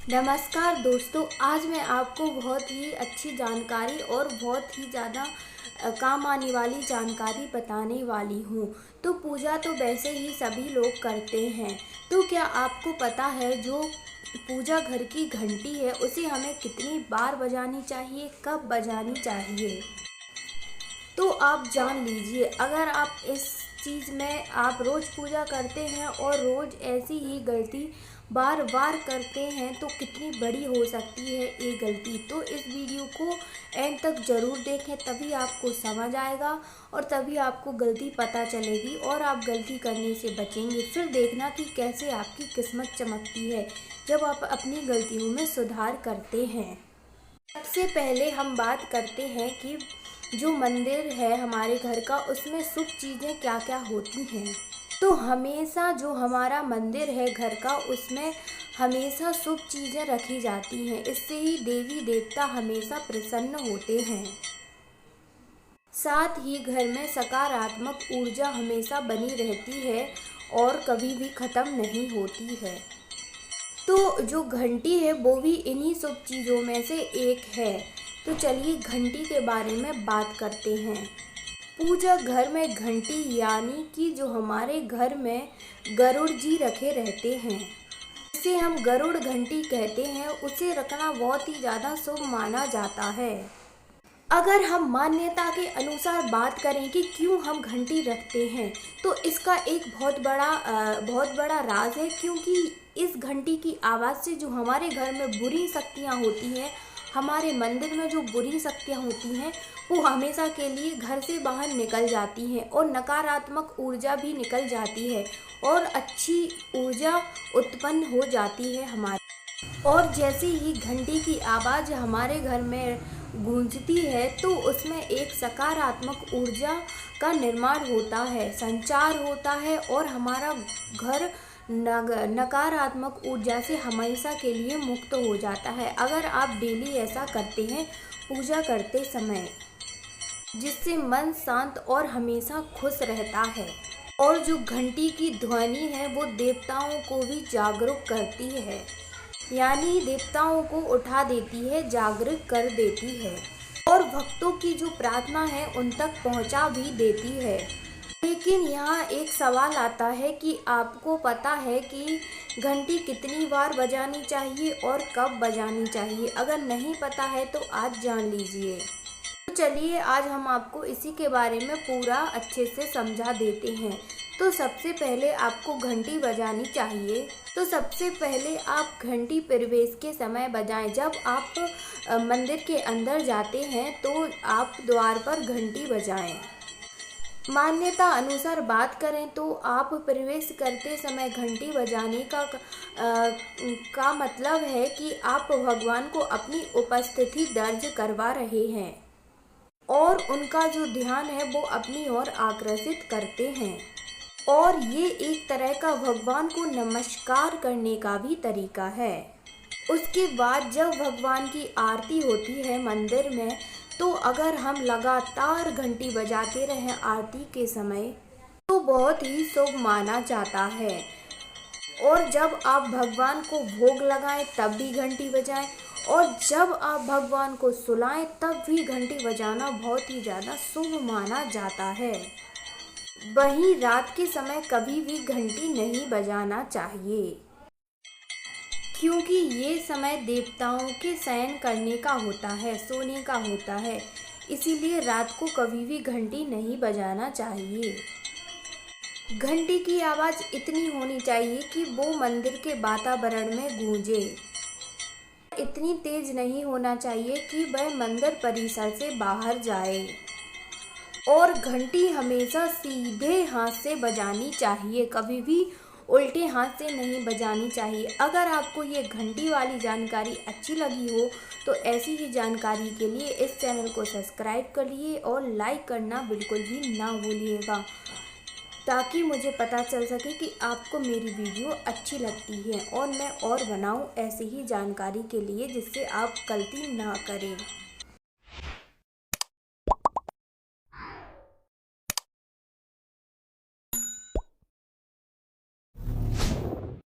नमस्कार दोस्तों, आज मैं आपको बहुत ही अच्छी जानकारी और बहुत ही ज़्यादा काम आने वाली जानकारी बताने वाली हूँ। तो पूजा तो वैसे ही सभी लोग करते हैं। तो क्या आपको पता है जो पूजा घर की घंटी है उसे हमें कितनी बार बजानी चाहिए, कब बजानी चाहिए? तो आप जान लीजिए, अगर आप इस चीज़ में आप रोज़ पूजा करते हैं और रोज़ ऐसी ही गलती बार बार करते हैं तो कितनी बड़ी हो सकती है ये गलती। तो इस वीडियो को एंड तक ज़रूर देखें, तभी आपको समझ आएगा और तभी आपको गलती पता चलेगी और आप गलती करने से बचेंगे। फिर देखना कि कैसे आपकी किस्मत चमकती है जब आप अपनी गलतियों में सुधार करते हैं। सबसे पहले हम बात करते हैं कि जो मंदिर है हमारे घर का उसमें शुभ चीज़ें क्या क्या होती हैं। तो हमेशा जो हमारा मंदिर है घर का उसमें हमेशा शुभ चीज़ें रखी जाती हैं। इससे ही देवी देवता हमेशा प्रसन्न होते हैं। साथ ही घर में सकारात्मक ऊर्जा हमेशा बनी रहती है और कभी भी ख़त्म नहीं होती है। तो जो घंटी है वो भी इन्हीं शुभ चीज़ों में से एक है। तो चलिए घंटी के बारे में बात करते हैं। पूजा घर में घंटी यानी कि जो हमारे घर में गरुड़ जी रखे रहते हैं, इसे हम गरुड़ घंटी कहते हैं, उसे रखना बहुत ही ज़्यादा शुभ माना जाता है। अगर हम मान्यता के अनुसार बात करें कि क्यों हम घंटी रखते हैं, तो इसका एक बहुत बड़ा राज है। क्योंकि इस घंटी की आवाज़ से जो हमारे घर में बुरी शक्तियाँ होती हैं, हमारे मंदिर में जो बुरी शक्तियाँ होती हैं, वो हमेशा के लिए घर से बाहर निकल जाती हैं और नकारात्मक ऊर्जा भी निकल जाती है और अच्छी ऊर्जा उत्पन्न हो जाती है हमारी। और जैसे ही घंटी की आवाज़ हमारे घर में गूंजती है तो उसमें एक सकारात्मक ऊर्जा का निर्माण होता है, संचार होता है और हमारा घर नकारात्मक ऊर्जा से हमेशा के लिए मुक्त हो जाता है। अगर आप डेली ऐसा करते हैं पूजा करते समय, जिससे मन शांत और हमेशा खुश रहता है। और जो घंटी की ध्वनि है वो देवताओं को भी जागरूक करती है, यानी देवताओं को उठा देती है, जागरूक कर देती है और भक्तों की जो प्रार्थना है उन तक पहुंचा भी देती है। लेकिन यहाँ एक सवाल आता है कि आपको पता है कि घंटी कितनी बार बजानी चाहिए और कब बजानी चाहिए? अगर नहीं पता है तो आज जान लीजिए। तो चलिए आज हम आपको इसी के बारे में पूरा अच्छे से समझा देते हैं। तो सबसे पहले आपको घंटी बजानी चाहिए। तो सबसे पहले आप घंटी प्रवेश के समय बजाएं। जब आप मंदिर के अंदर जाते हैं तो आप द्वार पर घंटी बजाएं। मान्यता अनुसार बात करें तो आप प्रवेश करते समय घंटी बजाने का मतलब है कि आप भगवान को अपनी उपस्थिति दर्ज करवा रहे हैं और उनका जो ध्यान है वो अपनी ओर आकर्षित करते हैं। और ये एक तरह का भगवान को नमस्कार करने का भी तरीका है। उसके बाद जब भगवान की आरती होती है मंदिर में, तो अगर हम लगातार घंटी बजाते रहें आरती के समय तो बहुत ही शुभ माना जाता है। और जब आप भगवान को भोग लगाएं तब भी घंटी बजाएं और जब आप भगवान को सुलाएं तब भी घंटी बजाना बहुत ही ज़्यादा शुभ माना जाता है। वहीं रात के समय कभी भी घंटी नहीं बजाना चाहिए, क्योंकि ये समय देवताओं के शयन करने का होता है, सोने का होता है। इसीलिए रात को कभी भी घंटी नहीं बजाना चाहिए। घंटी की आवाज़ इतनी होनी चाहिए कि वो मंदिर के वातावरण में गूंजे। इतनी तेज नहीं होना चाहिए कि वह मंदिर परिसर से बाहर जाए। और घंटी हमेशा सीधे हाथ से बजानी चाहिए, कभी भी उल्टे हाथ से नहीं बजानी चाहिए। अगर आपको ये घंटी वाली जानकारी अच्छी लगी हो तो ऐसी ही जानकारी के लिए इस चैनल को सब्सक्राइब करिए और लाइक करना बिल्कुल भी ना भूलिएगा, ताकि मुझे पता चल सके कि आपको मेरी वीडियो अच्छी लगती है और मैं और बनाऊं ऐसी ही जानकारी के लिए, जिससे आप गलती ना करें।